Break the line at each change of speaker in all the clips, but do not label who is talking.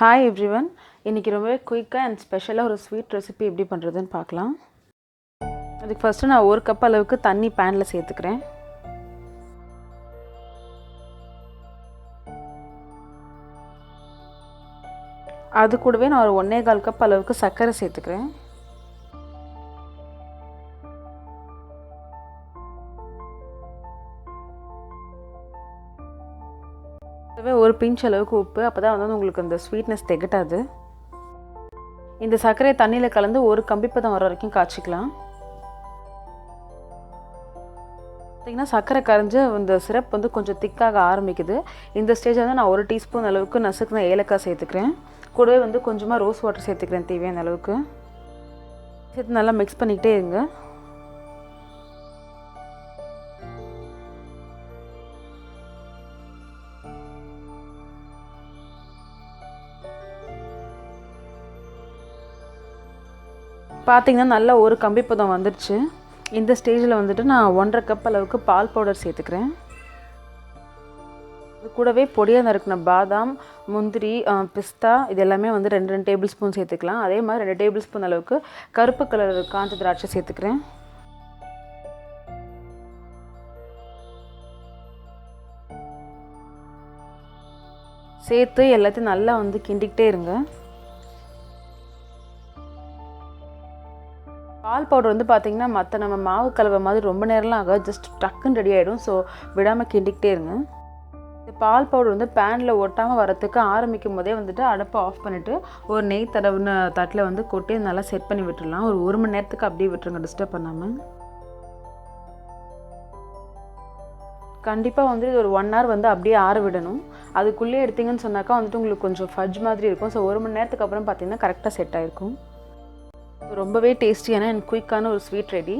Hi everyone. இன்னைக்கு ரொம்பவே குயிக்கா அண்ட் ஸ்பெஷலா ஒரு ஸ்வீட் ரெசிபி எப்படி பண்றதுன்னு பார்க்கலாம். அதுக்கு ஃபர்ஸ்ட் நான் 1 கப் அளவுக்கு தண்ணி panல சேர்த்துக்கிறேன். அது கூடவே நான் ஒரு 1.25 கப் அளவுக்கு சர்க்கரை சேர்த்துக்கிறேன். ஒரு பிஞ்ச் அளவுக்கு உப்பு, அப்பதான் வந்து உங்களுக்கு அந்த ஸ்வீட்னஸ் திகட்டாது. இந்த சர்க்கரை தண்ணியில் கலந்து ஒரு கம்பிப்பதம் வர வரைக்கும் காய்ச்சிக்கலாம். பார்த்தீங்கன்னா சர்க்கரை கரைஞ்சு இந்த சிரப் வந்து கொஞ்சம் திக்காக ஆரம்பிக்குது. இந்த ஸ்டேஜில் வந்து நான் 1 டீஸ்பூன் அளவுக்கு நசுக்குன ஏலக்காய் சேர்த்துக்கிறேன். கூடவே வந்து கொஞ்சமாக ரோஸ் வாட்டர் சேர்த்துக்கிறேன் தேவையான அளவுக்கு. சேர்த்து நல்லா மிக்ஸ் பண்ணிக்கிட்டே இருங்க. பார்த்தீங்கன்னா நல்லா ஒரு கம்பிப்பதம் வந்துடுச்சு. இந்த ஸ்டேஜில் வந்துட்டு நான் 1.5 கப் அளவுக்கு பால் பவுடர் சேர்த்துக்கிறேன். இது கூடவே பொடியாக நறுக்கின பாதாம், முந்திரி, பிஸ்தா இது எல்லாமே வந்து 2 டேபிள் ஸ்பூன் சேர்த்துக்கலாம். அதே மாதிரி 2 டேபிள் ஸ்பூன் அளவுக்கு கருப்பு கலர் காஞ்ச திராட்சை சேர்த்துக்கிறேன். சேர்த்து எல்லாத்தையும் நல்லா வந்து கிண்டிக்கிட்டே இருங்க. பால் பவுடர் வந்து பார்த்திங்கன்னா மற்ற நம்ம மாவு கலவை மாதிரி ரொம்ப நேரம்லாம் ஆகாது, ஜஸ்ட் டக்குன்னு ரெடி ஆகிடும். ஸோ விடாமல் கிண்டிக்கிட்டே இருங்க. இந்த பால் பவுடர் வந்து பேனில் ஒட்டாமல் வரத்துக்கு ஆரம்பிக்கும் போதே வந்துட்டு அடுப்பை ஆஃப் பண்ணிவிட்டு ஒரு நெய் தடவுன தட்டில் வந்து கொட்டி நல்லா செட் பண்ணி விட்டுடலாம். ஒரு 1 மணி நேரத்துக்கு அப்படியே விட்டுருங்க, டிஸ்டர்ப் பண்ணாமல். கண்டிப்பாக வந்து இது ஒரு 1 hour வந்து அப்படியே ஆற விடணும். அதுக்குள்ளே எடுத்திங்கன்னு சொன்னாக்கா வந்துட்டு உங்களுக்கு கொஞ்சம் ஃபட்ஜ் மாதிரி இருக்கும். ஸோ 1 மணி நேரத்துக்கு அப்புறம் பார்த்திங்கன்னா கரெக்டாக செட் ஆகிருக்கும். ரொம்பவே டேஸ்டியான அண்ட் குயிக்கான ஒரு ஸ்வீட் ரெடி.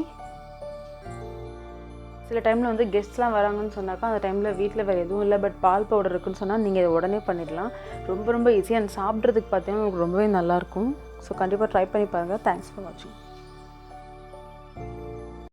சில டைமில் வந்து கெஸ்ட்லாம் வராங்கன்னு சொன்னாக்கா அந்த டைமில் வீட்டில் வேறு எதுவும் இல்லை, பட் பால் பவுடர் இருக்குன்னு சொன்னால் நீங்கள் இதை உடனே பண்ணிடலாம். ரொம்ப ஈஸியாக அண்ட் சாப்பிட்றதுக்கு பார்த்தீங்கன்னா உங்களுக்கு ரொம்பவே நல்லாயிருக்கும். ஸோ கண்டிப்பாக ட்ரை பண்ணி பாருங்கள். தேங்க்ஸ் ஃபார் வாட்சிங்.